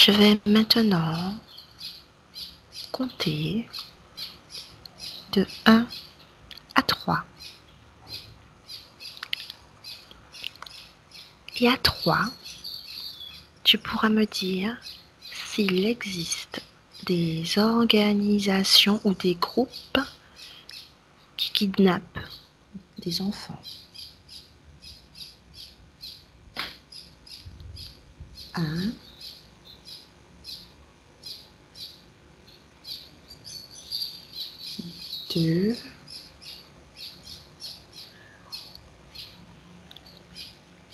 Je vais maintenant compter de 1 à 3. Et à 3, tu pourras me dire s'il existe des organisations ou des groupes qui kidnappent des enfants. 1, 2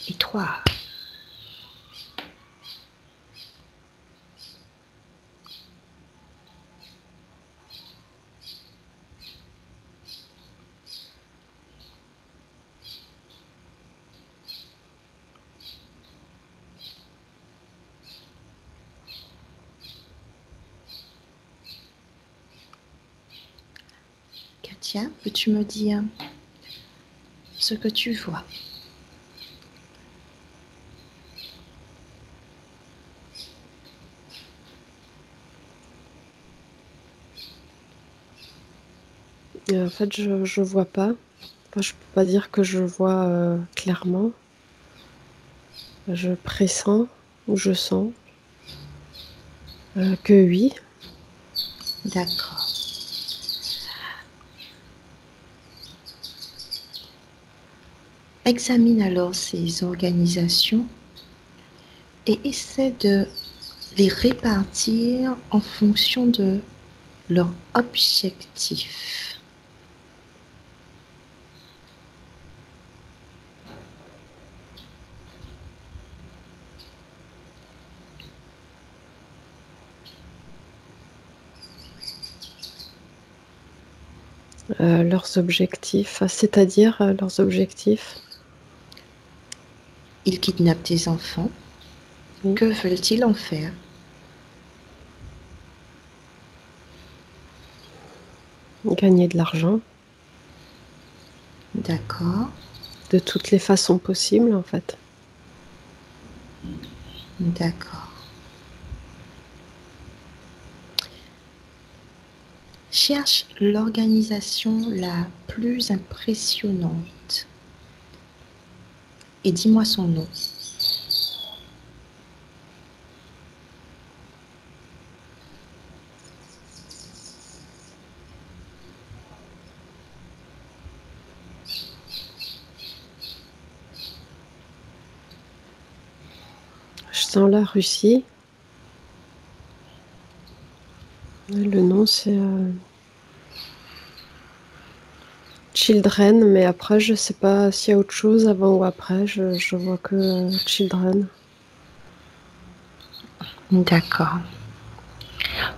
et 3. Katia, peux-tu me dire ce que tu vois? En fait, je vois pas. Enfin, je peux pas dire que je vois clairement. Je pressens ou je sens que oui. D'accord. Examine alors ces organisations et essaie de les répartir en fonction de leur objectif. Leurs objectifs, c'est-à-dire leurs objectifs. Ils kidnappent des enfants. Oui. Que veulent-ils en faire? Gagner de l'argent D'accord, de toutes les façons possibles, en fait. d'accord. Cherche l'organisation la plus impressionnante et dis-moi son nom. Je sens la Russie. Le nom, c'est Children, mais après, je sais pas s'il y a autre chose avant ou après. Je vois que Children. D'accord.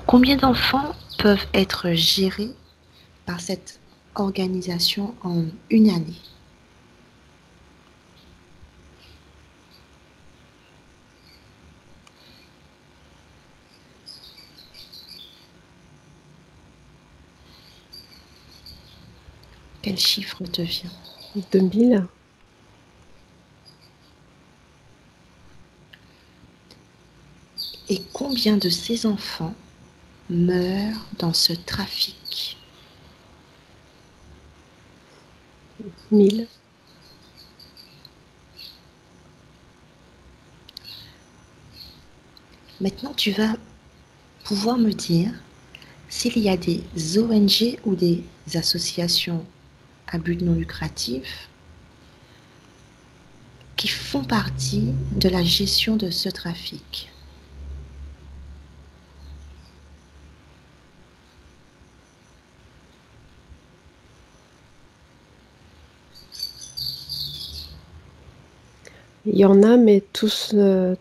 Combien d'enfants peuvent être gérés par cette organisation en une année? Quel chiffre te vient? 2000. Et combien de ces enfants meurent dans ce trafic? 1000. Maintenant, tu vas pouvoir me dire s'il y a des ONG ou des associations à but non lucratif qui font partie de la gestion de ce trafic. Il y en a, mais tous ne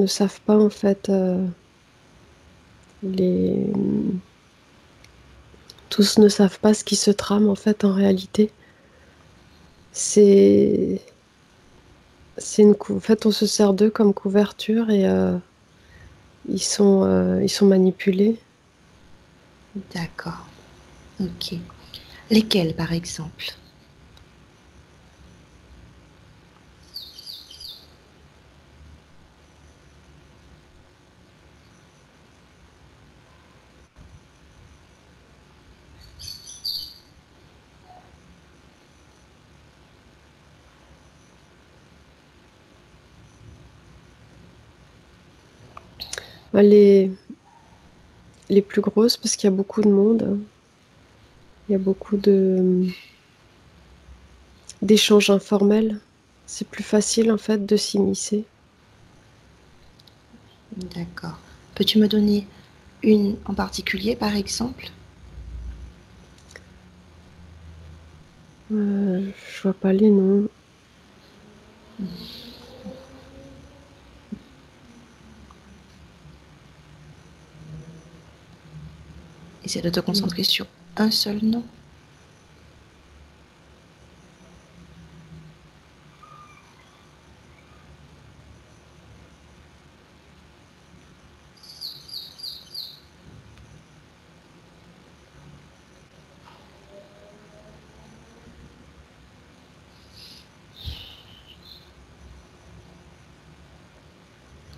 savent pas, en fait, les... tous ne savent pas ce qui se trame, en fait, en réalité. C'est, en fait, on se sert d'eux comme couverture et ils sont manipulés. D'accord. Ok. Lesquels, par exemple? Bah, les plus grosses, parce qu'il y a beaucoup de monde. Il y a beaucoup d'échanges informels. C'est plus facile, en fait, de s'immiscer. D'accord. Peux-tu me donner une en particulier, par exemple? Je vois pas les noms. Essaie de te Non. concentrer sur un seul nom.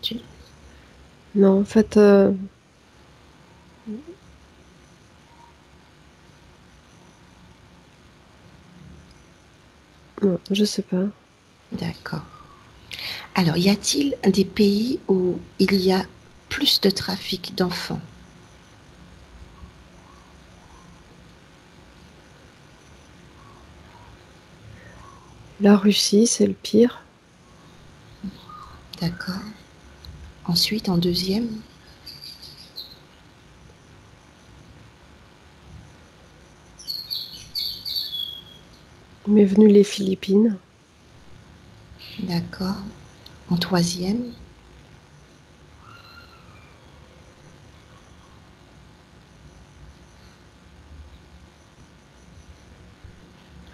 Tu- Non, en fait, non, je sais pas. D'accord. Alors, y a-t-il des pays où il y a plus de trafic d'enfants? La Russie, c'est le pire. D'accord. Ensuite, en deuxième, Il m'est venu les Philippines. d'accord. En troisième,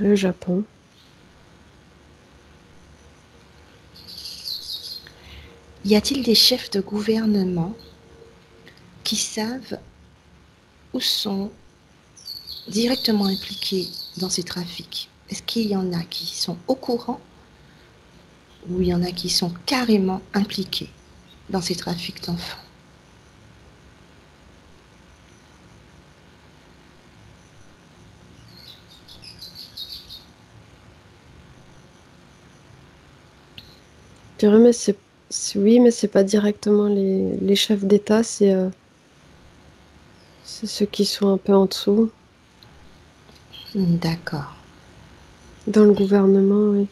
Le Japon. y a-t-il des chefs de gouvernement qui savent ou sont directement impliqués dans ces trafics? Est-ce qu'il y en a qui sont au courant ou il y en a qui sont carrément impliqués dans ces trafics d'enfants? Je dirais, mais oui, mais c'est pas directement les chefs d'État, c'est ceux qui sont un peu en dessous, D'accord, dans le gouvernement, oui.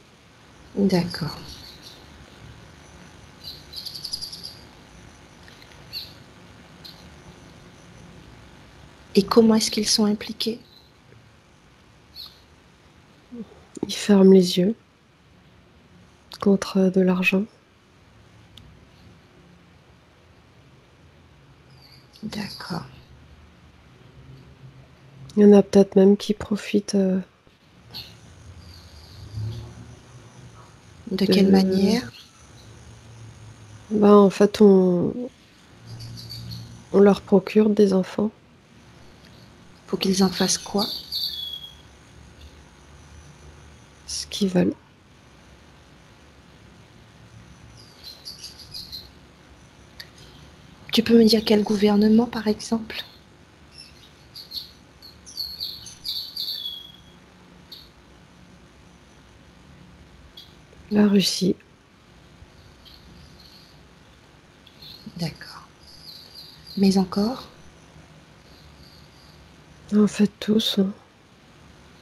d'accord. Et comment est-ce qu'ils sont impliqués? Ils ferment les yeux contre de l'argent. D'accord. Il y en a peut-être même qui profitent De quelle de... manière? Ben, en fait, on leur procure des enfants, Pour qu'ils en fassent quoi? ce qu'ils veulent. Tu peux me dire quel gouvernement, par exemple? La Russie, D'accord. Mais encore? en fait, tous, hein,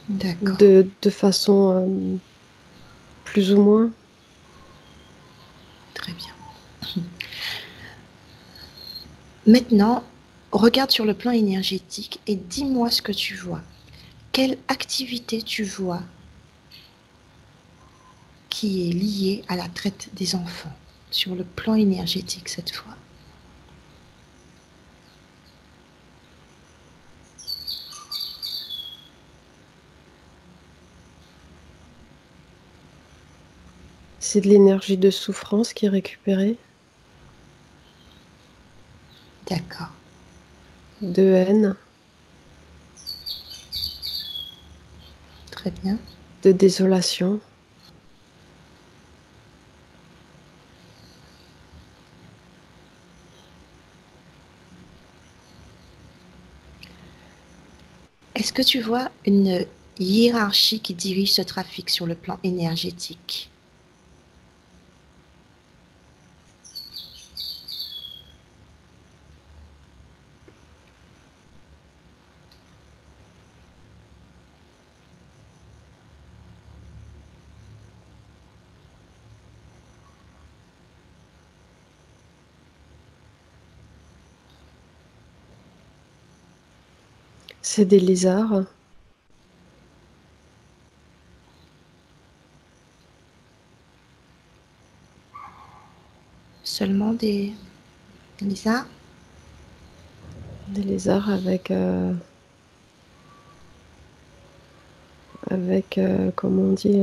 D'accord. de façon plus ou moins. Très bien. Maintenant, regarde sur le plan énergétique et dis-moi ce que tu vois. Quelle activité tu vois qui est liée à la traite des enfants sur le plan énergétique cette fois? C'est de l'énergie de souffrance qui est récupérée, D'accord. de haine, Très bien. de désolation. Est-ce que tu vois une hiérarchie qui dirige ce trafic sur le plan énergétique? C'est des lézards. Seulement des lézards? Des lézards comment on dit,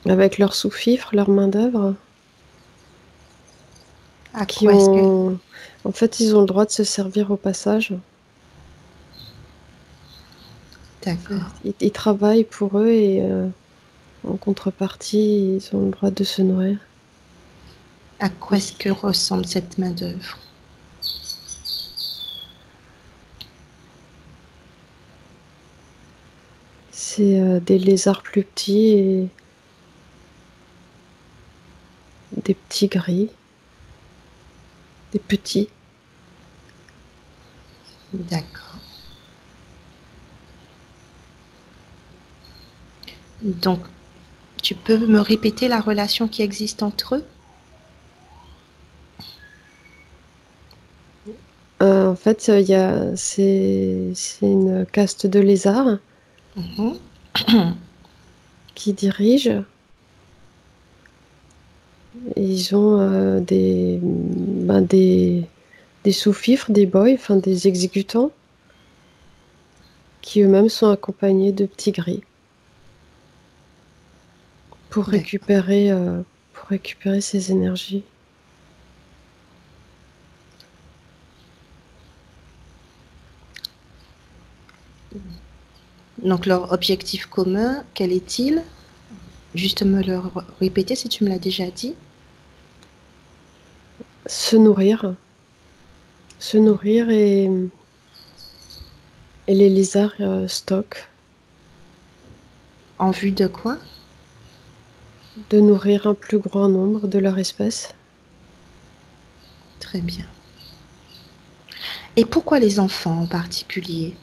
avec leur sous-fifre, leur main-d'œuvre, À qui quoi est-ce que... ont, en fait, ils ont le droit de se servir au passage. D'accord. Ils travaillent pour eux et en contrepartie, ils ont le droit de se nourrir. À quoi est-ce que ressemble cette main-d'œuvre? C'est des lézards plus petits et des petits gris, des petits. D'accord. Donc, tu peux me répéter la relation qui existe entre eux? En fait, c'est une caste de lézards Mhm. qui dirigent. Ils ont des sous-fifres, des boys, enfin des exécutants, qui eux-mêmes sont accompagnés de petits gris pour D'accord. récupérer ces énergies. Donc, leur objectif commun, quel est-il? Juste me le répéter si tu me l'as déjà dit. Se nourrir. Se nourrir et les lézards stockent. En vue de quoi? De nourrir un plus grand nombre de leur espèce. Très bien. Et pourquoi les enfants en particulier?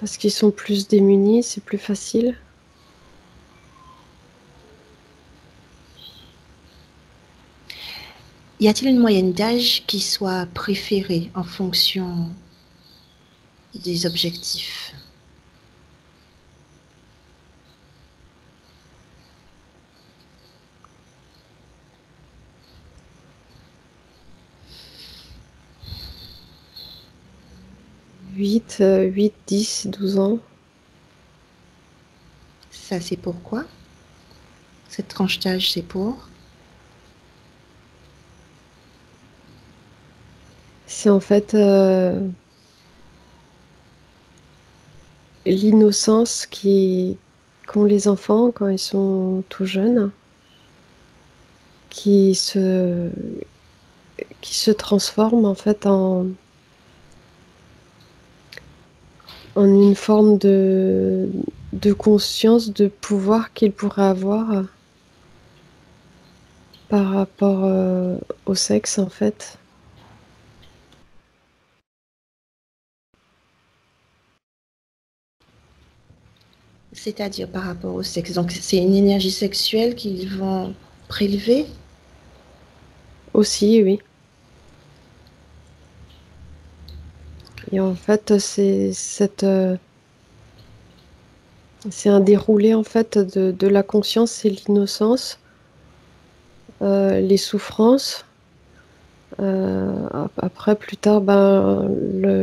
Parce qu'ils sont plus démunis, c'est plus facile. Y a-t-il une moyenne d'âge qui soit préférée en fonction des objectifs? 8, 10, 12 ans. Ça, c'est pourquoi? Cette tranche d'âge, c'est pour? C'est en fait l'innocence qu'ont les enfants quand ils sont tout jeunes, qui se, qui se transforme en fait en une forme de conscience, de pouvoir qu'ils pourraient avoir par rapport au sexe en fait. C'est-à-dire par rapport au sexe. Donc, c'est une énergie sexuelle qu'ils vont prélever. Aussi, oui. Et en fait, c'est un déroulé en fait de la conscience et l'innocence, les souffrances. Après, plus tard, ben,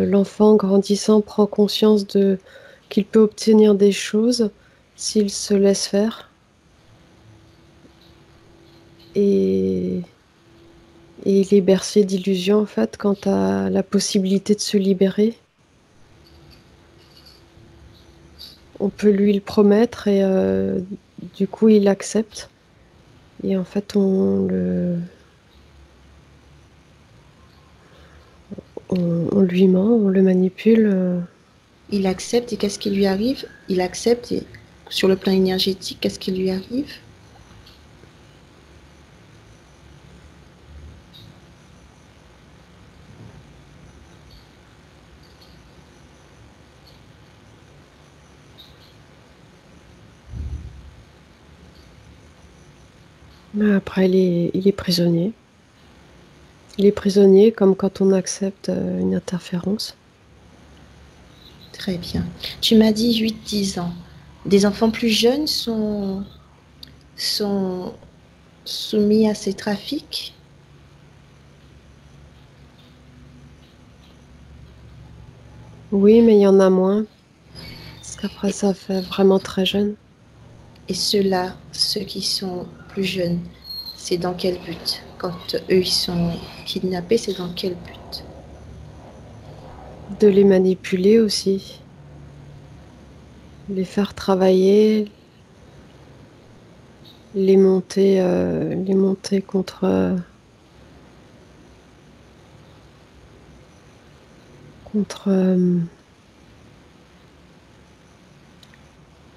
l'enfant grandissant prend conscience qu'il peut obtenir des choses s'il se laisse faire. Et, et il est bercé d'illusions en fait quant à la possibilité de se libérer. On peut lui le promettre et du coup il accepte. Et en fait on lui ment, on le manipule. Il accepte et qu'est-ce qui lui arrive? Il accepte et sur le plan énergétique, qu'est-ce qui lui arrive? Mais après, il est prisonnier. Il est prisonnier comme quand on accepte une interférence. Très bien. Tu m'as dit 8, 10 ans. Des enfants plus jeunes sont soumis à ces trafics? Oui, mais il y en a moins, parce qu'après, ça fait vraiment très jeune. Et ceux-là, ceux qui sont plus jeunes, c'est dans quel but? Quand eux, ils sont kidnappés, c'est dans quel but? De les manipuler aussi, les faire travailler, les monter contre,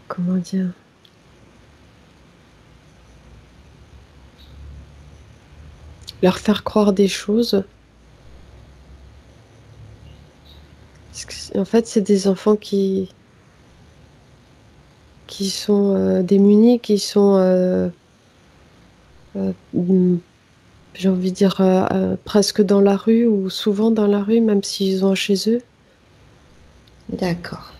comment dire, leur faire croire des choses. En fait, c'est des enfants qui sont démunis, qui sont, mm, j'ai envie de dire, presque dans la rue ou souvent dans la rue, même s'ils ont chez eux. D'accord.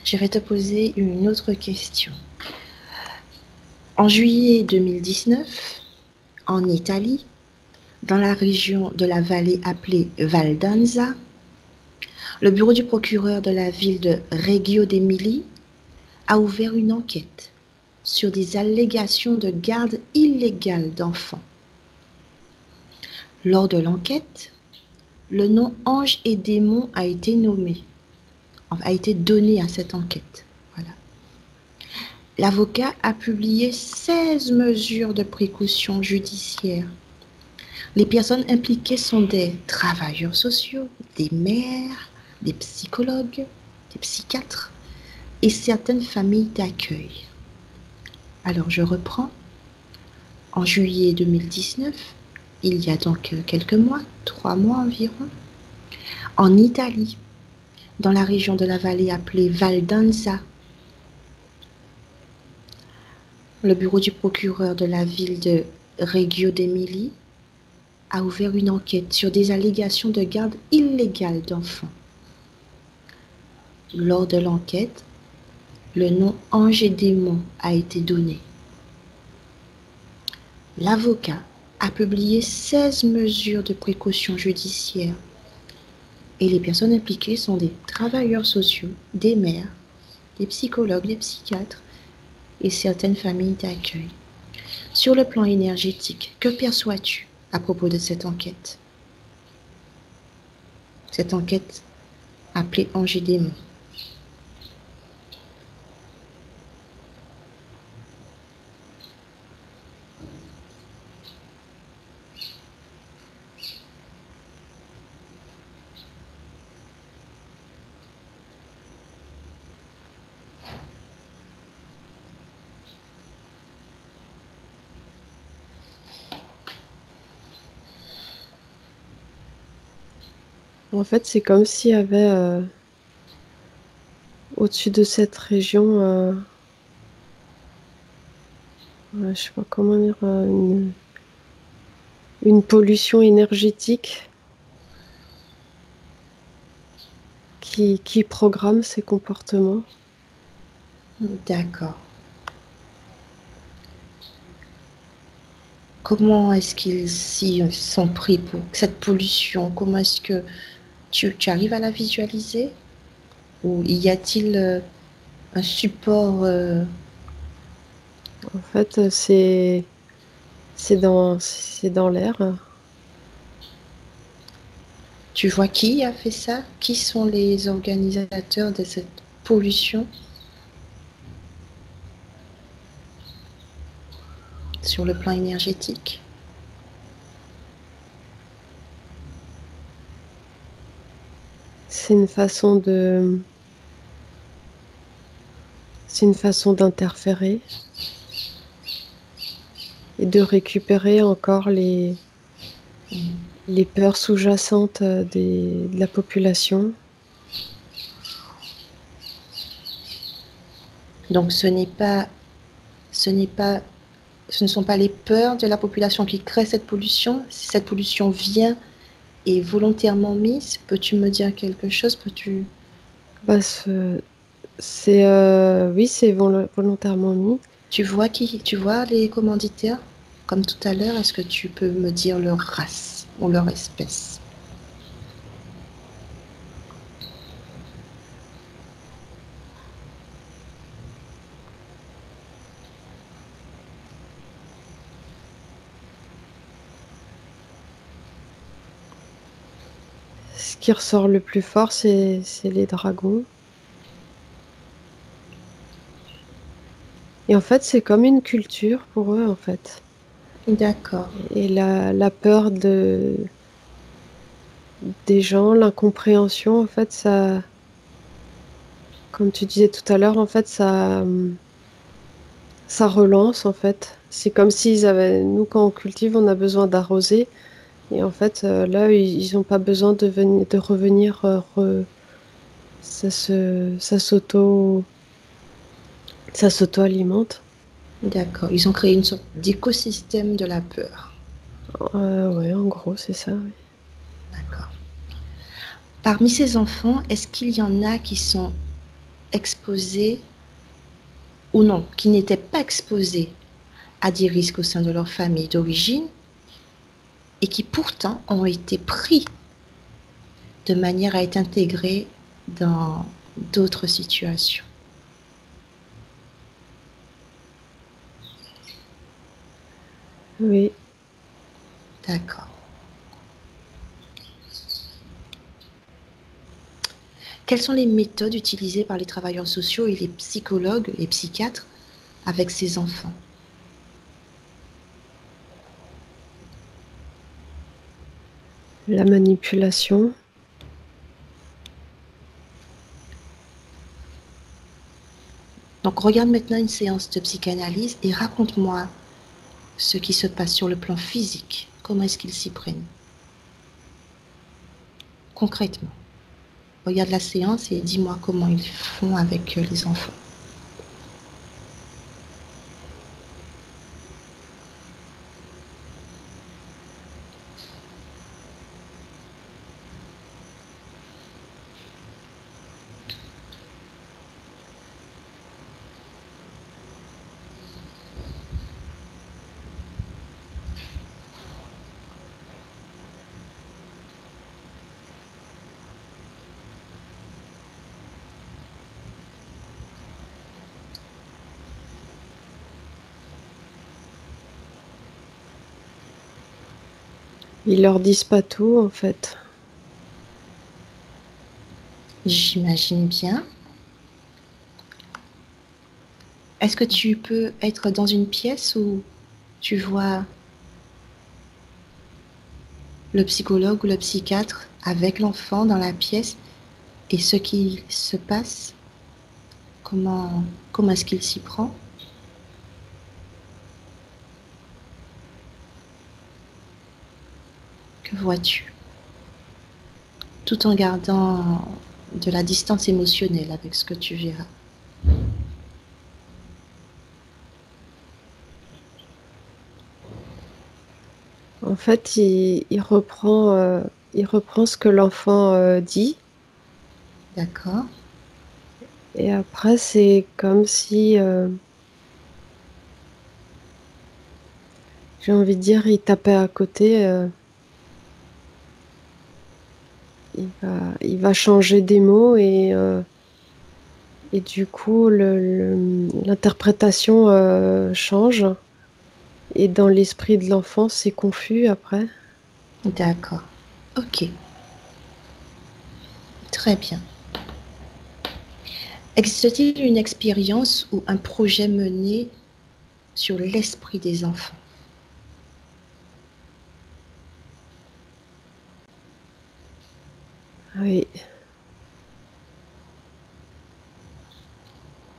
Je vais te poser une autre question. En juillet 2019, en Italie, dans la région de la vallée appelée Val d'Anza, le bureau du procureur de la ville de Reggio d'Émilie a ouvert une enquête sur des allégations de garde illégale d'enfants. Lors de l'enquête, le nom ange et démon a été nommé, a été donné à cette enquête. Voilà. L'avocat a publié 16 mesures de précaution judiciaire. Les personnes impliquées sont des travailleurs sociaux, des mères, des psychologues, des psychiatres et certaines familles d'accueil. Alors je reprends. En juillet 2019, il y a donc quelques mois, 3 mois environ, en Italie, dans la région de la vallée appelée Val d'Anza, le bureau du procureur de la ville de Reggio d'Émilie a ouvert une enquête sur des allégations de garde illégale d'enfants. Lors de l'enquête, le nom ange et démon a été donné. L'avocat a publié 16 mesures de précaution judiciaire et les personnes impliquées sont des travailleurs sociaux, des mères, des psychologues, des psychiatres et certaines familles d'accueil. Sur le plan énergétique, que perçois-tu à propos de cette enquête? Cette enquête appelée Ange et démon. En fait, c'est comme s'il y avait au-dessus de cette région, je sais pas comment dire, une pollution énergétique qui programme ces comportements. D'accord. Comment est-ce qu'ils s'y sont pris pour cette pollution? Comment est-ce que tu arrives à la visualiser? Ou y a-t-il un support En fait, c'est dans l'air. Tu vois qui a fait ça? Qui sont les organisateurs de cette pollution sur le plan énergétique? C'est une façon c'est une façon d'interférer et de récupérer encore les peurs sous-jacentes de la population. Donc ce n'est pas ce ne sont pas les peurs de la population qui créent cette pollution. Si cette pollution vient et est volontairement mise, peux-tu me dire quelque chose? Peux-tu... Bah, oui, c'est volontairement mis. Tu vois les commanditaires? Comme tout à l'heure, est-ce que tu peux me dire leur race ou leur espèce? Ce qui ressort le plus fort, c'est les dragons. Et en fait, c'est comme une culture pour eux, en fait. D'accord, Et la peur des gens, l'incompréhension, en fait, ça, comme tu disais tout à l'heure, en fait, ça relance, en fait. C'est comme s'ils avaient, nous, quand on cultive, on a besoin d'arroser. Et en fait, là, ils n'ont pas besoin de revenir, ça ça s'auto-alimente. d'accord. Ils ont créé une sorte d'écosystème de la peur. Ouais, en gros, c'est ça, oui. D'accord. Parmi ces enfants, est-ce qu'il y en a qui sont exposés ou non, qui n'étaient pas exposés à des risques au sein de leur famille d'origine et qui pourtant ont été pris de manière à être intégrés dans d'autres situations? Oui. D'accord. Quelles sont les méthodes utilisées par les travailleurs sociaux et les psychologues et psychiatres avec ces enfants? La manipulation. Donc regarde maintenant une séance de psychanalyse et raconte-moi ce qui se passe sur le plan physique. Comment est-ce qu'ils s'y prennent concrètement? Regarde la séance et dis-moi comment ils font avec les enfants. Ils leur disent pas tout, en fait. J'imagine bien. Est-ce que tu peux être dans une pièce où tu vois le psychologue ou le psychiatre avec l'enfant dans la pièce et ce qui se passe? Comment est-ce qu'il s'y prend? Que vois-tu? Tout en gardant de la distance émotionnelle avec ce que tu verras. En fait, il reprend ce que l'enfant dit. D'accord? Et après, c'est comme si, j'ai envie de dire, il tapait à côté. Il va changer des mots et du coup, l'interprétation change. Et dans l'esprit de l'enfant, c'est confus après. D'accord. Ok. Très bien. Existe-t-il une expérience ou un projet mené sur l'esprit des enfants? Oui.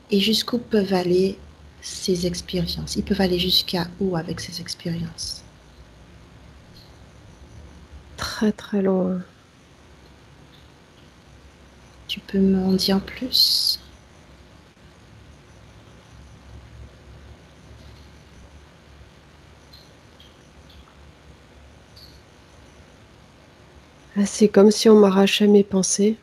Et jusqu'où peuvent aller ces expériences? Ils peuvent aller jusqu'à où avec ces expériences? Très très loin. Tu peux m'en dire plus? C'est comme si on m'arrachait mes pensées.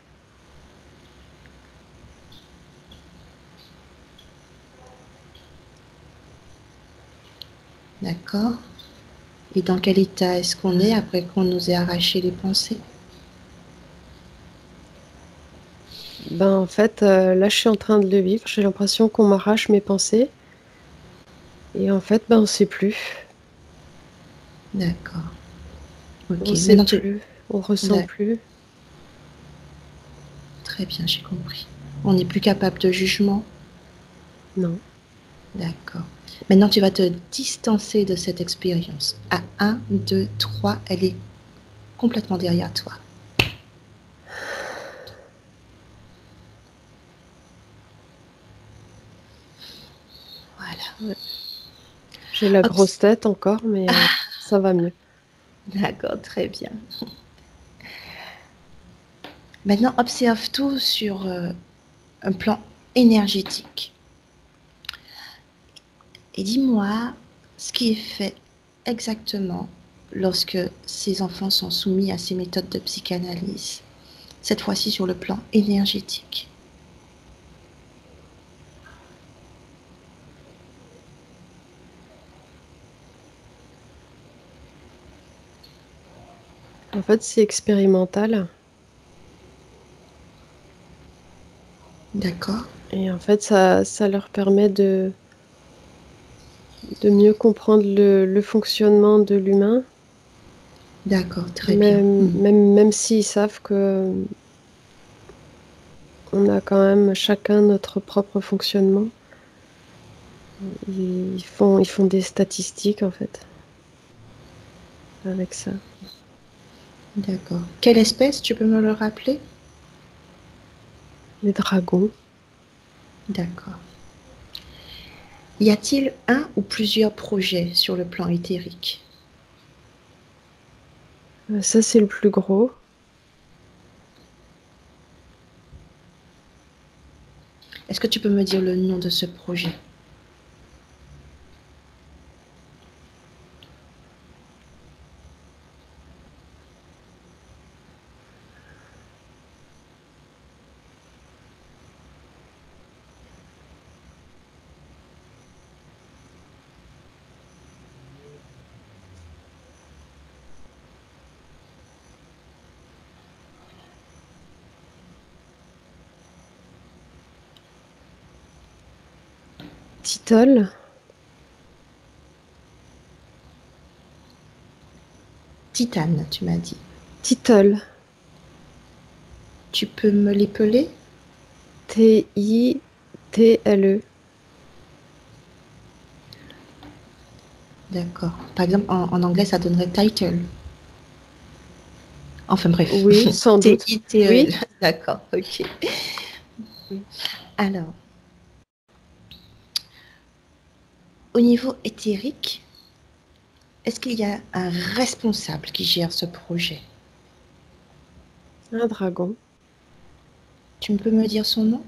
D'accord. Et dans quel état est-ce qu'on est après qu'on nous ait arraché les pensées? En fait, là, je suis en train de le vivre. J'ai l'impression qu'on m'arrache mes pensées. Et en fait, on sait plus. D'accord. Ok. On sait Maintenant, tu... plus. On ressent D'ac- plus. Très bien, j'ai compris. On n'est plus capable de jugement. Non. D'accord. Maintenant, tu vas te distancer de cette expérience. À un, 2, 3, elle est complètement derrière toi. Voilà. Ouais. J'ai la grosse Obs- tête encore, mais ça va mieux. D'accord, très bien. Maintenant, observe tout sur un plan énergétique. Et dis-moi ce qui est fait exactement lorsque ces enfants sont soumis à ces méthodes de psychanalyse, cette fois-ci sur le plan énergétique. En fait, c'est expérimental. D'accord? Et en fait, ça leur permet de mieux comprendre le fonctionnement de l'humain, D'accord, très bien. même, Mhm. même, même s'ils savent que on a quand même chacun notre propre fonctionnement. Ils font des statistiques, en fait, avec ça. D'accord. Quelle espèce, tu peux me le rappeler? Les dragons. D'accord. Y a-t-il un ou plusieurs projets sur le plan éthérique? Ça, c'est le plus gros. Est-ce que tu peux me dire le nom de ce projet? Titole. Titane, tu m'as dit. Titole. Tu peux me l'épeler? Tittle. D'accord. Par exemple, en anglais, ça donnerait title. Enfin bref. Oui, sans doute. T-I-T-E-L. Oui. D'accord, ok. Alors, au niveau éthérique, est-ce qu'il y a un responsable qui gère ce projet? Un dragon. Tu peux me dire son nom?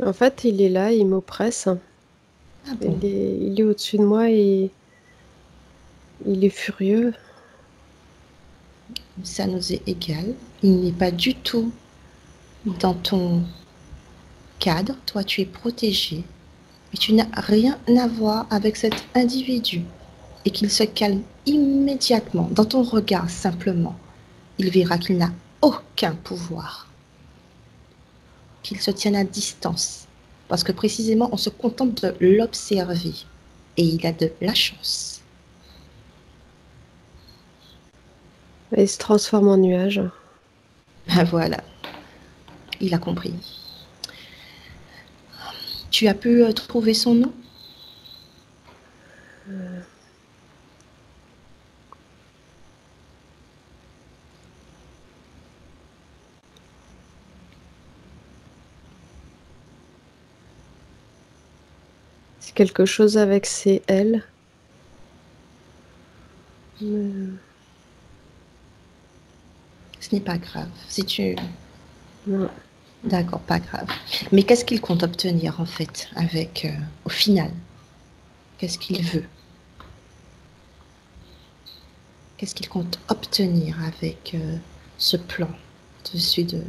En fait, il est là, il m'oppresse. Ah bon, Il est au-dessus de moi et il est furieux. ça nous est égal. Il n'est pas du tout dans ton cadre. Toi, tu es protégé. Et tu n'as rien à voir avec cet individu. Et qu'il se calme immédiatement dans ton regard simplement. Il verra qu'il n'a aucun pouvoir. Qu'il se tienne à distance. Parce que précisément, on se contente de l'observer. Et il a de la chance. Et il se transforme en nuage. Ben voilà, il a compris. Tu as pu trouver son nom? C'est quelque chose avec ses ailes. Mais, Ce n'est pas grave. Si tu... non. D'accord, pas grave. Mais qu'est-ce qu'il compte obtenir en fait avec, au final? Qu'est-ce qu'il veut? Qu'est-ce qu'il compte obtenir avec ce plan dessus de...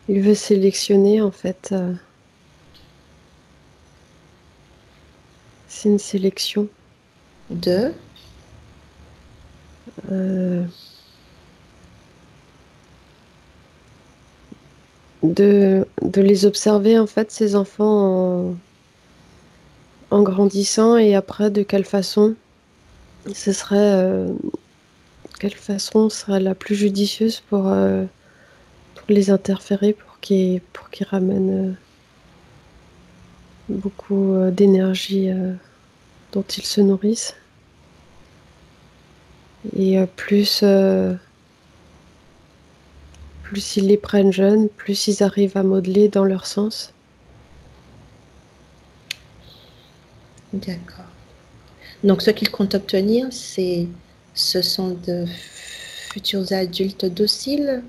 Il veut sélectionner, en fait. C'est une sélection. de... euh, de les observer, en fait, ces enfants en grandissant et après, de quelle façon ce serait, quelle façon serait la plus judicieuse pour les interférer, pour qu'ils ramènent beaucoup d'énergie dont ils se nourrissent. Et plus ils les prennent jeunes, plus ils arrivent à modeler dans leur sens. D'accord. Donc ce qu'il compte obtenir, ce sont de futurs adultes dociles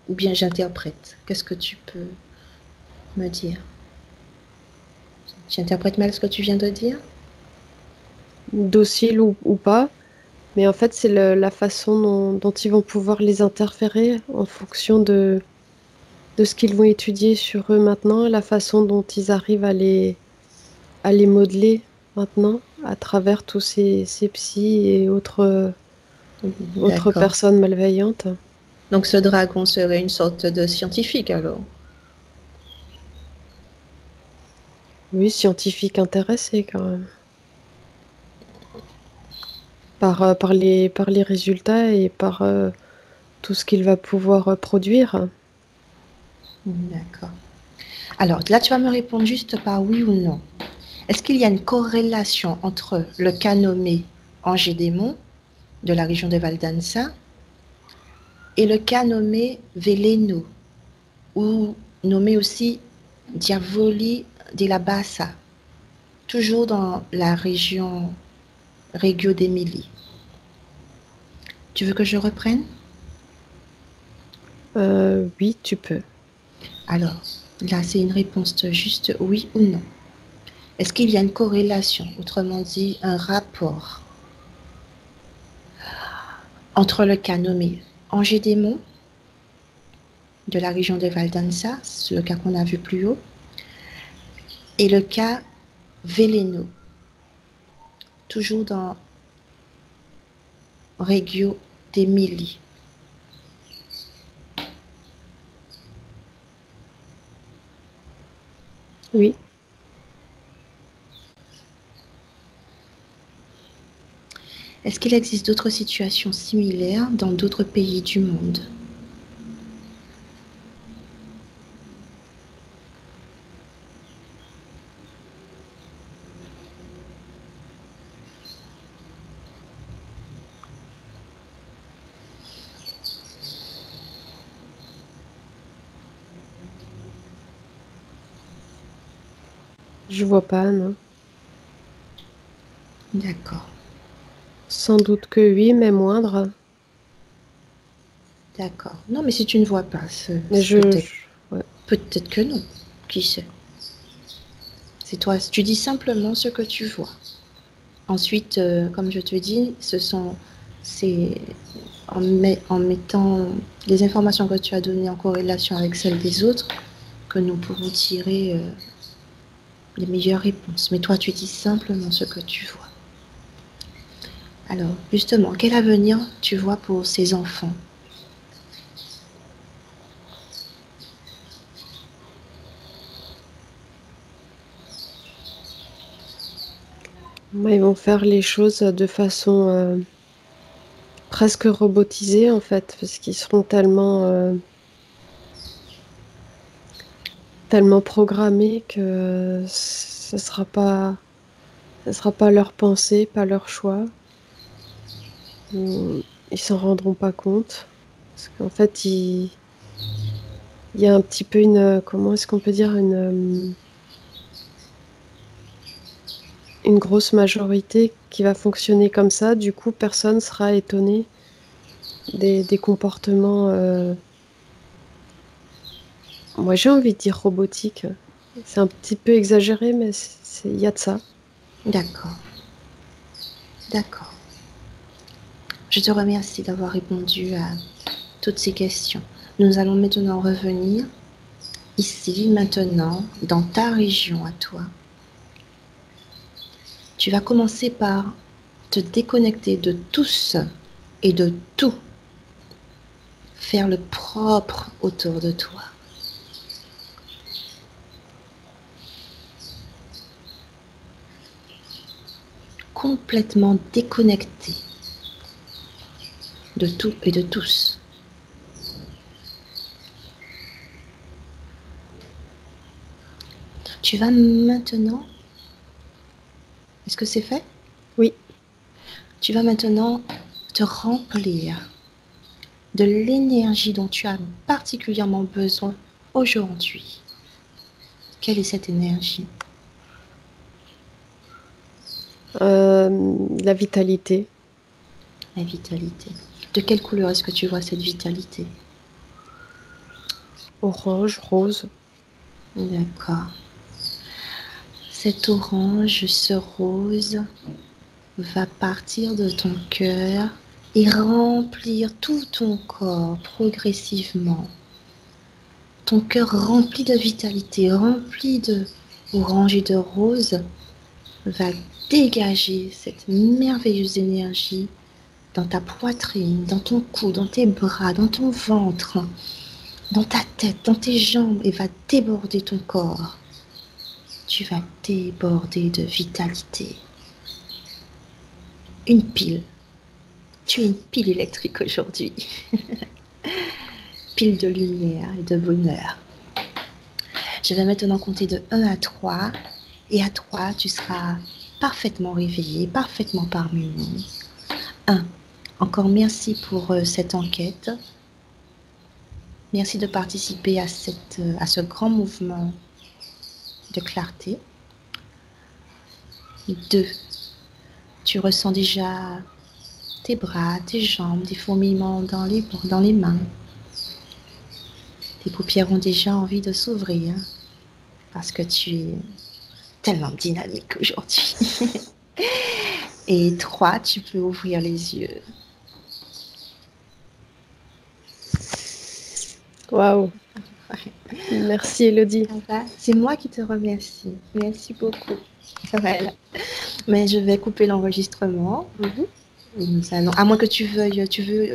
ou bien j'interprète? Qu'est-ce que tu peux me dire? J'interprète mal ce que tu viens de dire? Dociles ou pas. Mais en fait, c'est la façon dont ils vont pouvoir les interférer en fonction de ce qu'ils vont étudier sur eux maintenant, la façon dont ils arrivent à les modeler maintenant à travers tous ces psys et autres D'accord. personnes malveillantes. Donc ce dragon serait une sorte de scientifique alors? Oui, scientifiques intéressés quand même. Par les résultats et par tout ce qu'il va pouvoir produire. D'accord. Alors là, tu vas me répondre juste par oui ou non. Est-ce qu'il y a une corrélation entre le cas nommé Angers-Démon de la région de Valdansa et le cas nommé Veleno ou nommé aussi Diavoli della Bassa, toujours dans la région Reggio d'Émilie? Tu veux que je reprenne? Oui, tu peux. Alors, là, c'est une réponse de juste oui ou non. Est-ce qu'il y a une corrélation, autrement dit un rapport, entre le cas nommé Angers-Démon de la région de Valdansa, c'est le cas qu'on a vu plus haut, et le cas Veleno, toujours dans Reggio d'Émilie? Oui. Est-ce qu'il existe d'autres situations similaires dans d'autres pays du monde? Je vois pas, non. D'accord, Sans doute que oui, mais moindre. d'accord. Non, mais si tu ne vois pas, c'est Mais ouais. peut-être que non. Qui sait? C'est toi, tu dis simplement ce que tu vois. Ensuite, comme je te dis, c'est en mettant les informations que tu as données en corrélation avec celles des autres que nous pourrons tirer les meilleures réponses. Mais toi, tu dis simplement ce que tu vois. Alors, justement, quel avenir tu vois pour ces enfants? Ils vont faire les choses de façon presque robotisée, en fait, parce qu'ils seront tellement programmés que ce sera pas leur pensée, pas leur choix. Ils s'en rendront pas compte. Parce qu'en fait, il y a un petit peu comment est-ce qu'on peut dire, une grosse majorité qui va fonctionner comme ça. Du coup, personne sera étonné des comportements, moi j'ai envie de dire robotiques. C'est un petit peu exagéré, mais il y a de ça. D'accord, d'accord. Je te remercie d'avoir répondu à toutes ces questions. Nous allons maintenant revenir ici, maintenant, dans ta région à toi. Tu vas commencer par te déconnecter de tous et de tout. Faire le propre autour de toi. Complètement déconnecté de tout et de tous. Tu vas maintenant... Est-ce que c'est fait? Oui. Tu vas maintenant te remplir de l'énergie dont tu as particulièrement besoin aujourd'hui. Quelle est cette énergie? La vitalité. La vitalité. De quelle couleur est-ce que tu vois cette vitalité? Orange, rose. D'accord. Cet orange, ce rose va partir de ton cœur et remplir tout ton corps progressivement. Ton cœur rempli de vitalité, rempli de orange et de rose, va dégager cette merveilleuse énergie dans ta poitrine, dans ton cou, dans tes bras, dans ton ventre, dans ta tête, dans tes jambes et va déborder ton corps. Tu vas déborder de vitalité. Une pile. Tu es une pile électrique aujourd'hui. Pile de lumière et de bonheur. Je vais maintenant compter de 1 à 3. Et à 3, tu seras parfaitement réveillé, parfaitement parmi nous. 1. Encore merci pour cette enquête. Merci de participer à ce grand mouvement de clarté. 2. Tu ressens déjà tes bras, tes jambes, des fourmillements dans les mains. Tes paupières ont déjà envie de s'ouvrir parce que tu es tellement dynamique aujourd'hui. Et 3, tu peux ouvrir les yeux. Waouh. Merci Elodie. C'est moi qui te remercie. Merci beaucoup. Voilà. Mais je vais couper l'enregistrement. À moins que tu veux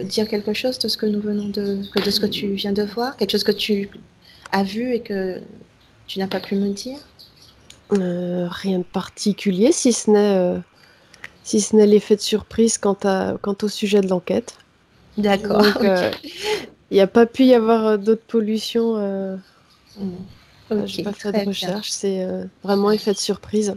dire quelque chose de ce que nous venons de ce que tu viens de voir, quelque chose que tu as vu et que tu n'as pas pu me dire. Rien de particulier, si ce n'est l'effet de surprise quant au sujet de l'enquête. D'accord. Donc, il n'y a pas pu y avoir d'autres pollutions. J'ai pas fait de recherche, c'est vraiment effet de surprise.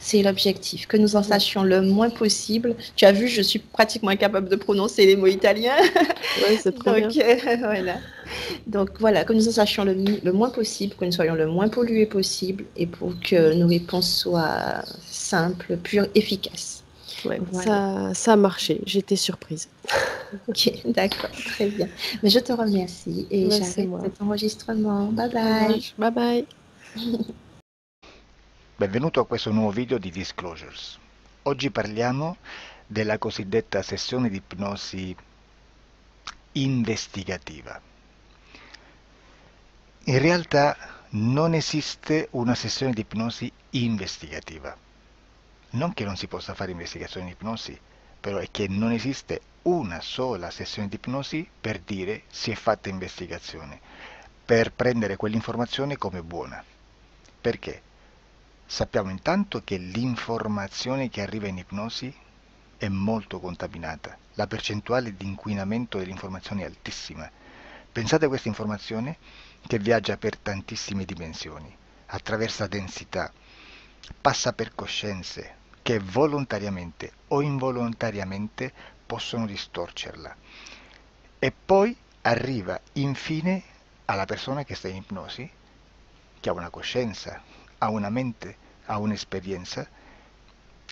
C'est l'objectif, que nous en sachions le moins possible. Tu as vu, je suis pratiquement incapable de prononcer les mots italiens. Ouais, c'est trop bien. Voilà. Donc voilà, que nous en sachions le moins possible, que nous soyons le moins pollués possible et pour que nos réponses soient simples, pures, efficaces. Ouais, voilà. Ça a marché, j'étais surprise. Ok, d'accord, très bien. Mais je te remercie et j'arrête cet enregistrement. Bye bye. Bye bye. Benvenuto a questo nuovo video di Disclosures. Oggi parliamo della cosiddetta sessione di ipnosi investigativa. In realtà non esiste una sessione di ipnosi investigativa. Non che non si possa fare investigazione di ipnosi, però è che non esiste una sola sessione di ipnosi per dire si è fatta investigazione, per prendere quell'informazione come buona. Perché? Sappiamo intanto che l'informazione che arriva in ipnosi è molto contaminata, la percentuale di inquinamento dell'informazione è altissima. Pensate a questa informazione che viaggia per tantissime dimensioni, attraversa densità, passa per coscienze che volontariamente o involontariamente possono distorcerla e poi arriva infine alla persona che sta in ipnosi, che ha una coscienza, ha una mente, ha un'esperienza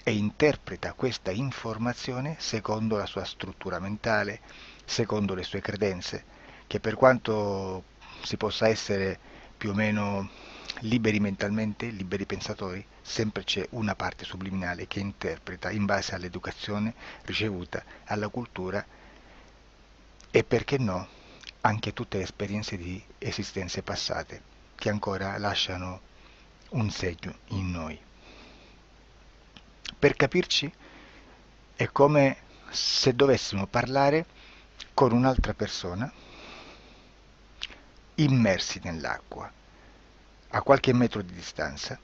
e interpreta questa informazione secondo la sua struttura mentale, secondo le sue credenze, che per quanto si possa essere più o meno liberi mentalmente, liberi pensatori, sempre c'è una parte subliminale che interpreta in base all'educazione ricevuta, alla cultura e, perché no, anche tutte le esperienze di esistenze passate che ancora lasciano un segno in noi. Per capirci, è come se dovessimo parlare con un'altra persona immersi nell'acqua, a qualche metro di distanza,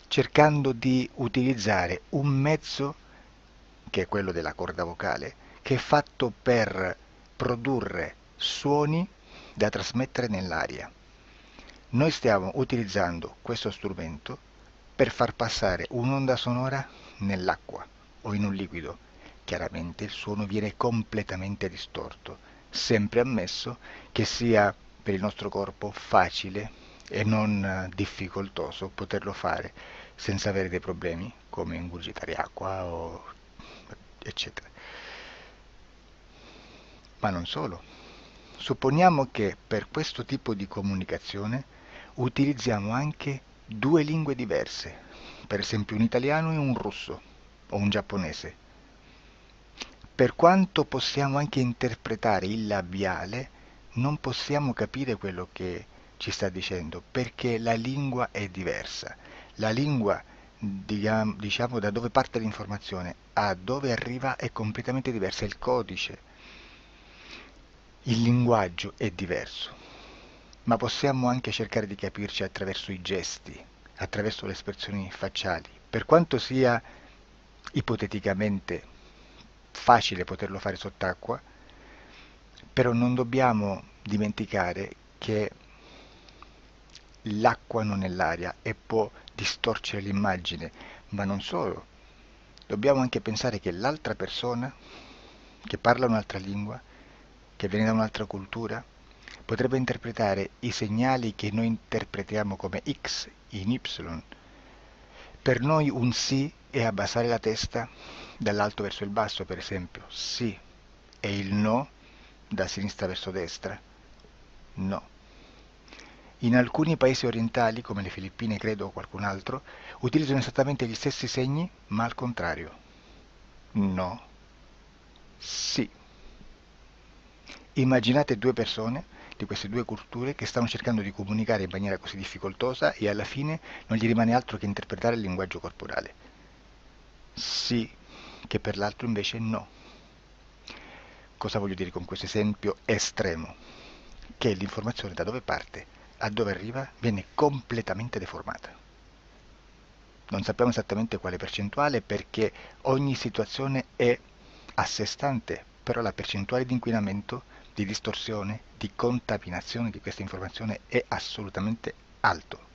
cercando di utilizzare un mezzo, che è quello della corda vocale, che è fatto per produrre suoni da trasmettere nell'aria. Noi stiamo utilizzando questo strumento per far passare un'onda sonora nell'acqua o in un liquido. Chiaramente il suono viene completamente distorto, sempre ammesso che sia per il nostro corpo facile e non difficoltoso poterlo fare senza avere dei problemi come ingurgitare acqua o eccetera. Ma non solo. Supponiamo che per questo tipo di comunicazione utilizziamo anche due lingue diverse, per esempio un italiano e un russo o un giapponese. Per quanto possiamo anche interpretare il labiale, non possiamo capire quello che ci sta dicendo, perché la lingua è diversa. La lingua, diciamo, da dove parte l'informazione a dove arriva è completamente diversa, il codice, il linguaggio è diverso. Ma possiamo anche cercare di capirci attraverso i gesti, attraverso le espressioni facciali. Per quanto sia ipoteticamente facile poterlo fare sott'acqua, però non dobbiamo dimenticare che l'acqua non è l'aria e può distorcere l'immagine, ma non solo. Dobbiamo anche pensare che l'altra persona, che parla un'altra lingua, che viene da un'altra cultura, potrebbe interpretare i segnali che noi interpretiamo come X in Y. Per noi un sì è abbassare la testa dall'alto verso il basso, per esempio, sì, e il no da sinistra verso destra, no. In alcuni paesi orientali, come le Filippine credo o qualcun altro, utilizzano esattamente gli stessi segni, ma al contrario. No, sì. Immaginate due persone di queste due culture che stanno cercando di comunicare in maniera così difficoltosa e alla fine non gli rimane altro che interpretare il linguaggio corporale. Sì, che per l'altro invece no. Cosa voglio dire con questo esempio estremo? Che l'informazione da dove parte a dove arriva viene completamente deformata. Non sappiamo esattamente quale percentuale perché ogni situazione è a sé stante, però la percentuale di inquinamento, di distorsione, di contaminazione di questa informazione è assolutamente alto.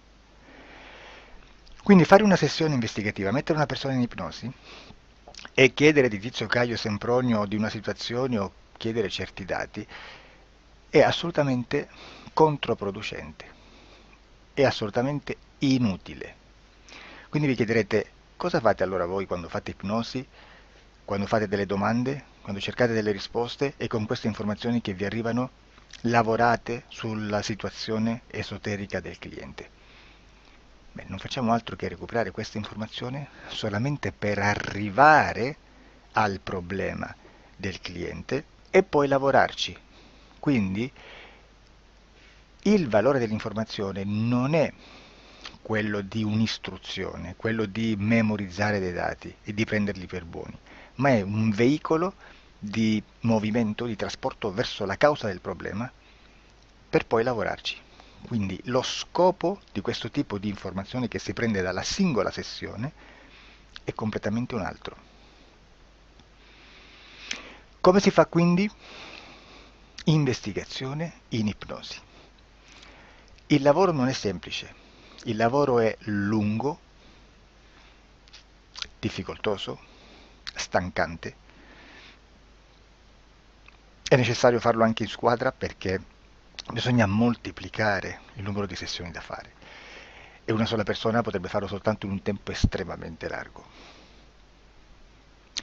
Quindi fare una sessione investigativa, mettere una persona in ipnosi e chiedere di Tizio Caio Sempronio di una situazione o chiedere certi dati è assolutamente controproducente, è assolutamente inutile. Quindi vi chiederete cosa fate allora voi quando fate ipnosi, quando fate delle domande, quando cercate delle risposte e con queste informazioni che vi arrivano lavorate sulla situazione esoterica del cliente. Beh, non facciamo altro che recuperare questa informazione solamente per arrivare al problema del cliente e poi lavorarci. Quindi il valore dell'informazione non è quello di un'istruzione, quello di memorizzare dei dati e di prenderli per buoni, ma è un veicolo di movimento, di trasporto verso la causa del problema per poi lavorarci. Quindi lo scopo di questo tipo di informazione che si prende dalla singola sessione è completamente un altro. Come si fa quindi? Investigazione in ipnosi. Il lavoro non è semplice, il lavoro è lungo, difficoltoso, stancante. È necessario farlo anche in squadra perché bisogna moltiplicare il numero di sessioni da fare e una sola persona potrebbe farlo soltanto in un tempo estremamente largo.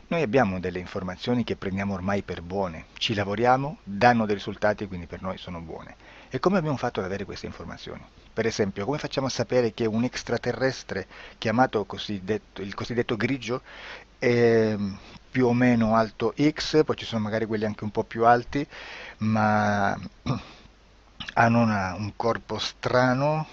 Noi abbiamo delle informazioni che prendiamo ormai per buone, ci lavoriamo, danno dei risultati e quindi per noi sono buone. E come abbiamo fatto ad avere queste informazioni? Per esempio, come facciamo a sapere che un extraterrestre chiamato il cosiddetto grigio è più o meno alto X, poi ci sono magari quelli anche un po' più alti, ma hanno un corpo strano,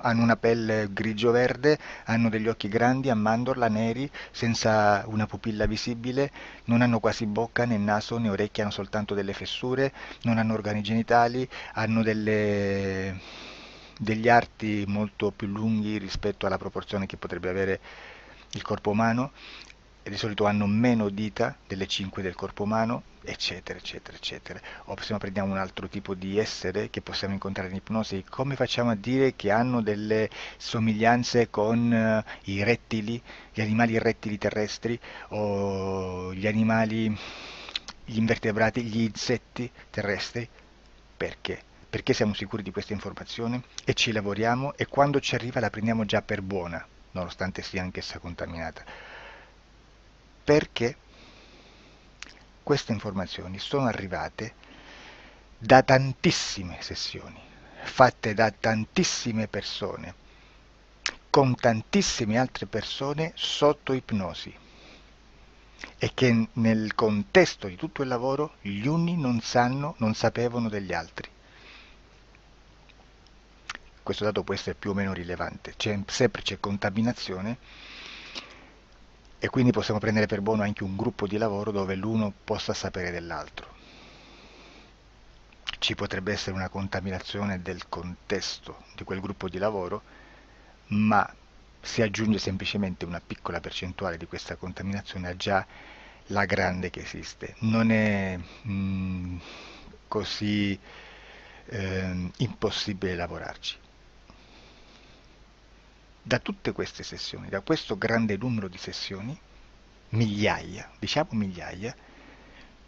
hanno una pelle grigio-verde, hanno degli occhi grandi a mandorla, neri, senza una pupilla visibile, non hanno quasi bocca né naso né orecchie, hanno soltanto delle fessure, non hanno organi genitali, hanno degli arti molto più lunghi rispetto alla proporzione che potrebbe avere il corpo umano, e di solito hanno meno dita delle 5 del corpo umano, eccetera, eccetera, eccetera. O se no prendiamo un altro tipo di essere che possiamo incontrare in ipnosi, come facciamo a dire che hanno delle somiglianze con i rettili, gli animali rettili terrestri o gli invertebrati, gli insetti terrestri? Perché? Perché siamo sicuri di questa informazione e ci lavoriamo e quando ci arriva la prendiamo già per buona, nonostante sia anch'essa contaminata. Perché queste informazioni sono arrivate da tantissime sessioni, fatte da tantissime persone, con tantissime altre persone sotto ipnosi, e che nel contesto di tutto il lavoro gli uni non sapevano degli altri. Questo dato può essere più o meno rilevante, sempre c'è contaminazione e quindi possiamo prendere per buono anche un gruppo di lavoro dove l'uno possa sapere dell'altro. Ci potrebbe essere una contaminazione del contesto di quel gruppo di lavoro, ma si aggiunge semplicemente una piccola percentuale di questa contaminazione a già la grande che esiste. Non è così impossibile lavorarci. Da tutte queste sessioni, da questo grande numero di sessioni, migliaia, diciamo migliaia,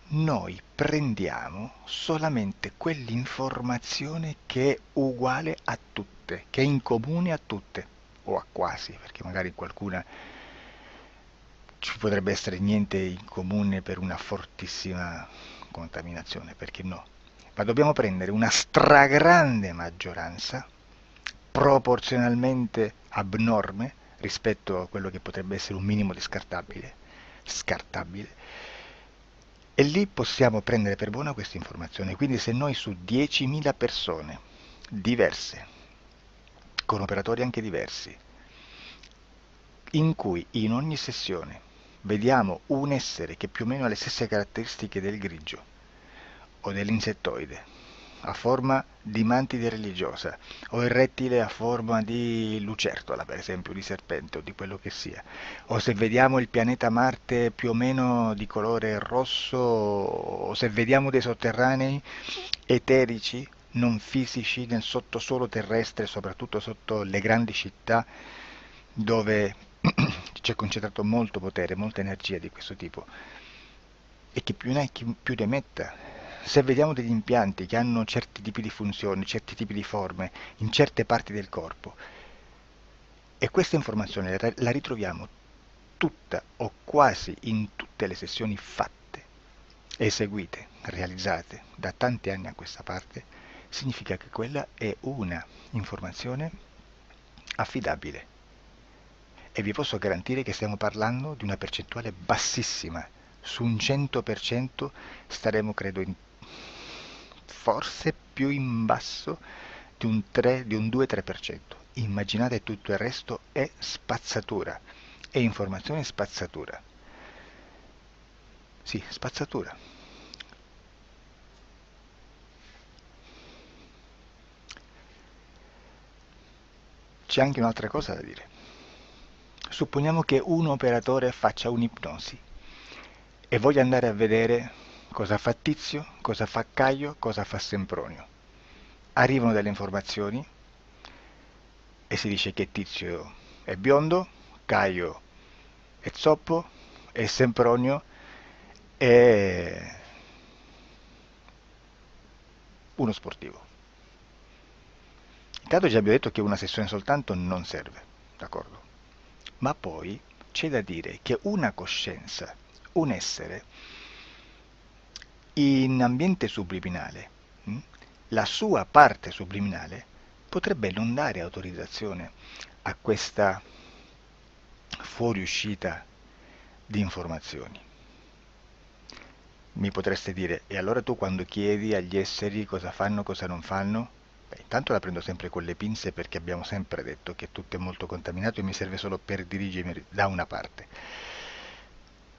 noi prendiamo solamente quell'informazione che è uguale a tutte, che è in comune a tutte, o a quasi, perché magari qualcuna ci potrebbe essere niente in comune per una fortissima contaminazione, perché no? Ma dobbiamo prendere una stragrande maggioranza, proporzionalmente abnorme rispetto a quello che potrebbe essere un minimo di scartabile, e lì possiamo prendere per buona questa informazione. Quindi se noi su 10.000 persone diverse, con operatori anche diversi, in cui in ogni sessione vediamo un essere che più o meno ha le stesse caratteristiche del grigio o dell'insettoide, a forma di mantide religiosa, o il rettile a forma di lucertola, per esempio, di serpente o di quello che sia, o se vediamo il pianeta Marte più o meno di colore rosso, o se vediamo dei sotterranei eterici, non fisici, nel sottosuolo terrestre, soprattutto sotto le grandi città, dove c'è concentrato molto potere, molta energia di questo tipo, e che più ne hai più ne metta. Se vediamo degli impianti che hanno certi tipi di funzioni, certi tipi di forme in certe parti del corpo, e questa informazione la ritroviamo tutta o quasi in tutte le sessioni fatte, eseguite, realizzate da tanti anni a questa parte, significa che quella è una informazione affidabile. E vi posso garantire che stiamo parlando di una percentuale bassissima. Su un 100% staremo, credo, forse più in basso di un 2-3%. Immaginate, tutto il resto è spazzatura, è informazione spazzatura. Sì, spazzatura. C'è anche un'altra cosa da dire. Supponiamo che un operatore faccia un'ipnosi e voglia andare a vedere cosa fa Tizio, cosa fa Caio, cosa fa Sempronio. Arrivano delle informazioni e si dice che Tizio è biondo, Caio è zoppo e Sempronio è uno sportivo. Intanto già abbiamo detto che una sessione soltanto non serve, d'accordo? Ma poi c'è da dire che una coscienza un essere in ambiente subliminale, la sua parte subliminale potrebbe non dare autorizzazione a questa fuoriuscita di informazioni. Mi potreste dire, e allora tu quando chiedi agli esseri cosa fanno, cosa non fanno? Beh, intanto la prendo sempre con le pinze perché abbiamo sempre detto che tutto è molto contaminato e mi serve solo per dirigermi da una parte.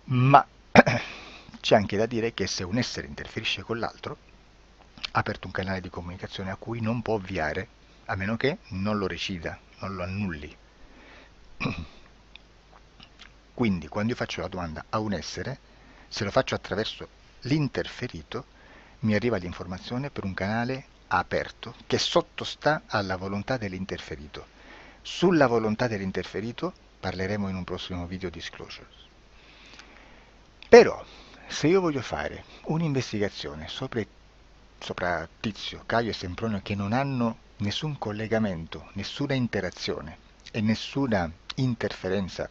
Ma c'è anche da dire che se un essere interferisce con l'altro, ha aperto un canale di comunicazione a cui non può ovviare, a meno che non lo recida, non lo annulli. Quindi quando io faccio la domanda a un essere, se lo faccio attraverso l'interferito, mi arriva l'informazione per un canale aperto che sottostà alla volontà dell'interferito. Sulla volontà dell'interferito parleremo in un prossimo video disclosures. Però, se io voglio fare un'investigazione sopra Tizio, Caio e Sempronio che non hanno nessun collegamento, nessuna interazione e nessuna interferenza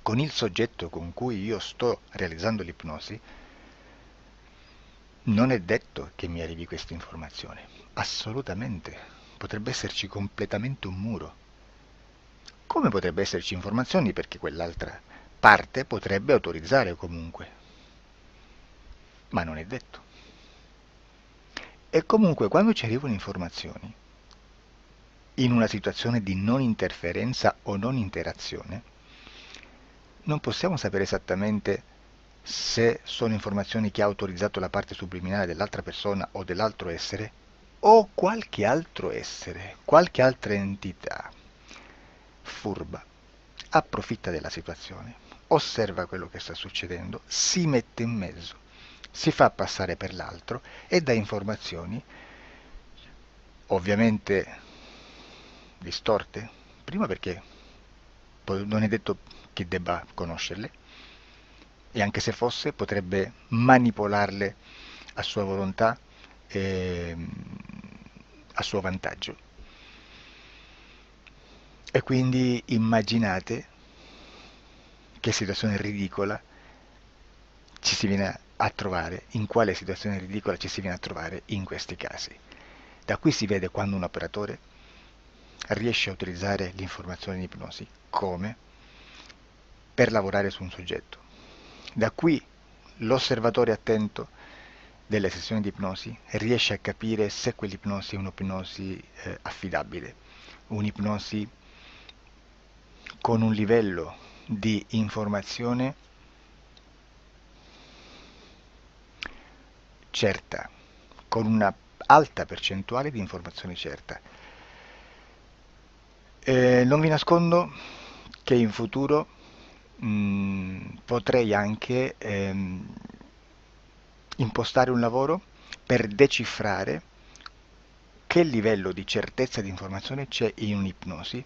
con il soggetto con cui io sto realizzando l'ipnosi, non è detto che mi arrivi questa informazione. Assolutamente. Potrebbe esserci completamente un muro. Come potrebbe esserci informazioni perché quell'altra parte potrebbe autorizzare comunque. Ma non è detto. E comunque quando ci arrivano informazioni, in una situazione di non interferenza o non interazione, non possiamo sapere esattamente se sono informazioni che ha autorizzato la parte subliminale dell'altra persona o dell'altro essere, o qualche altro essere, qualche altra entità furba, approfitta della situazione, osserva quello che sta succedendo, si mette in mezzo, si fa passare per l'altro e dà informazioni, ovviamente distorte, prima perché non è detto che debba conoscerle, e anche se fosse potrebbe manipolarle a sua volontà e a suo vantaggio. E quindi immaginate che situazione ridicola ci si viene a trovare, in quale situazione ridicola ci si viene a trovare in questi casi. Da qui si vede quando un operatore riesce a utilizzare l'informazione in ipnosi come per lavorare su un soggetto. Da qui l'osservatore attento delle sessioni di ipnosi riesce a capire se quell'ipnosi è un'ipnosi affidabile, un'ipnosi con un livello di informazione certa, con una alta percentuale di informazione certa. Non vi nascondo che in futuro potrei anche impostare un lavoro per decifrare che livello di certezza di informazione c'è in un'ipnosi,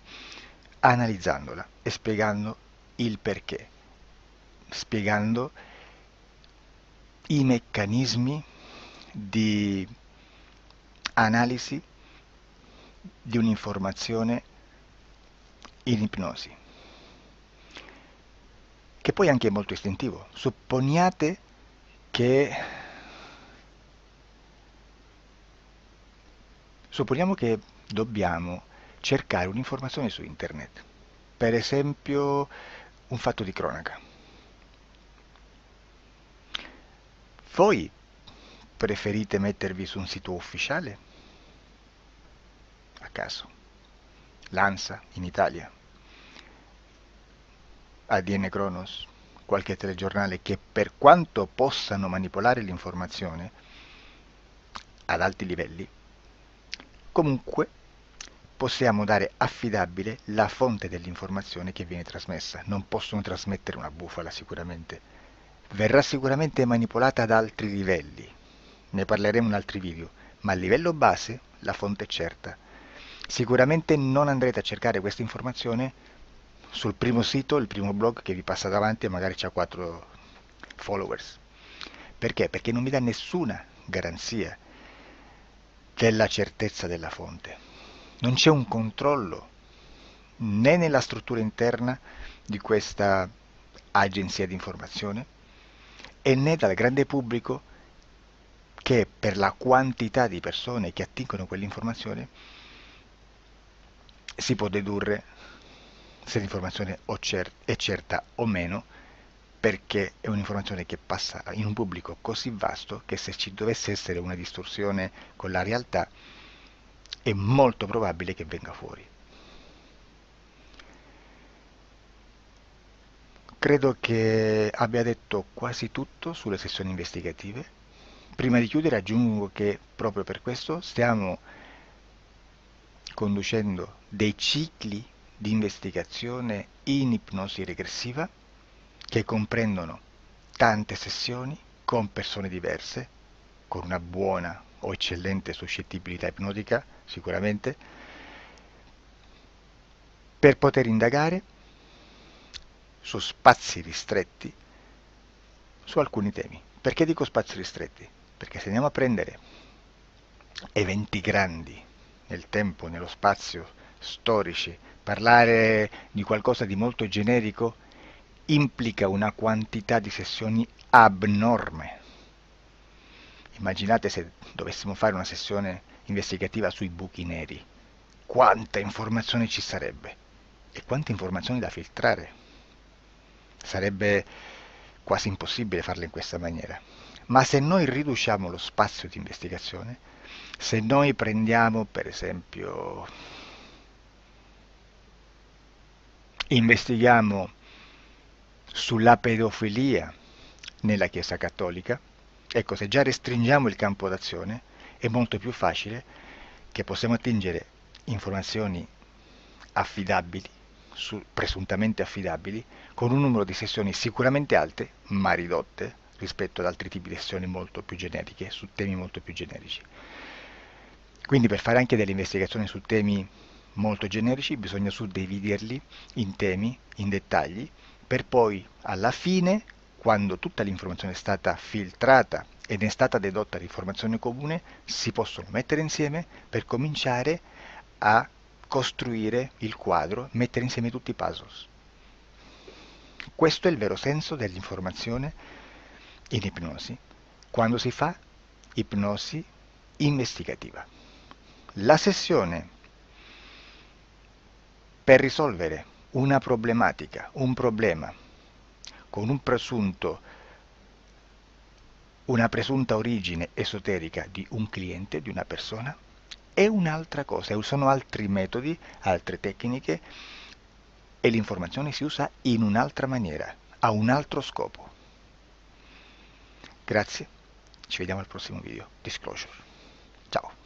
analizzandola e spiegando il perché, spiegando i meccanismi di analisi di un'informazione in ipnosi, che poi anche è molto istintivo. Supponiamo che dobbiamo cercare un'informazione su internet, per esempio un fatto di cronaca. Voi preferite mettervi su un sito ufficiale? A caso. L'ANSA in Italia, ADN Kronos, qualche telegiornale che per quanto possano manipolare l'informazione ad alti livelli, comunque possiamo dare affidabile la fonte dell'informazione che viene trasmessa. Non possono trasmettere una bufala sicuramente. Verrà sicuramente manipolata ad altri livelli. Ne parleremo in altri video, ma a livello base la fonte è certa. Sicuramente non andrete a cercare questa informazione sul primo sito, il primo blog che vi passa davanti e magari ha 4 followers. Perché? Perché non vi dà nessuna garanzia della certezza della fonte. Non c'è un controllo né nella struttura interna di questa agenzia di informazione, e né dal grande pubblico, che per la quantità di persone che attingono quell'informazione si può dedurre se l'informazione è certa o meno, perché è un'informazione che passa in un pubblico così vasto che se ci dovesse essere una distorsione con la realtà è molto probabile che venga fuori. Credo che abbia detto quasi tutto sulle sessioni investigative. Prima di chiudere aggiungo che proprio per questo stiamo conducendo dei cicli di investigazione in ipnosi regressiva che comprendono tante sessioni con persone diverse, con una buona o eccellente suscettibilità ipnotica sicuramente, per poter indagare su spazi ristretti su alcuni temi. Perché dico spazi ristretti? Perché se andiamo a prendere eventi grandi nel tempo, nello spazio, storici, parlare di qualcosa di molto generico implica una quantità di sessioni abnorme. Immaginate se dovessimo fare una sessione investigativa sui buchi neri, quanta informazione ci sarebbe e quante informazioni da filtrare. Sarebbe quasi impossibile farlo in questa maniera. Ma se noi riduciamo lo spazio di investigazione, se noi prendiamo per esempio, investighiamo sulla pedofilia nella Chiesa Cattolica, ecco, se già restringiamo il campo d'azione è molto più facile che possiamo attingere informazioni affidabili, presuntamente affidabili, con un numero di sessioni sicuramente alte, ma ridotte rispetto ad altri tipi di sessioni molto più generiche, su temi molto più generici. Quindi per fare anche delle investigazioni su temi molto generici bisogna suddividerli in temi, in dettagli, per poi alla fine, quando tutta l'informazione è stata filtrata ed è stata dedotta l'informazione comune, si possono mettere insieme per cominciare a costruire il quadro, mettere insieme tutti i puzzles. Questo è il vero senso dell'informazione in ipnosi, quando si fa ipnosi investigativa. La sessione per risolvere una problematica, un problema, con una presunta origine esoterica di un cliente, di una persona, è un'altra cosa, sono altri metodi, altre tecniche e l'informazione si usa in un'altra maniera, ha un altro scopo. Grazie, ci vediamo al prossimo video. Disclosure. Ciao.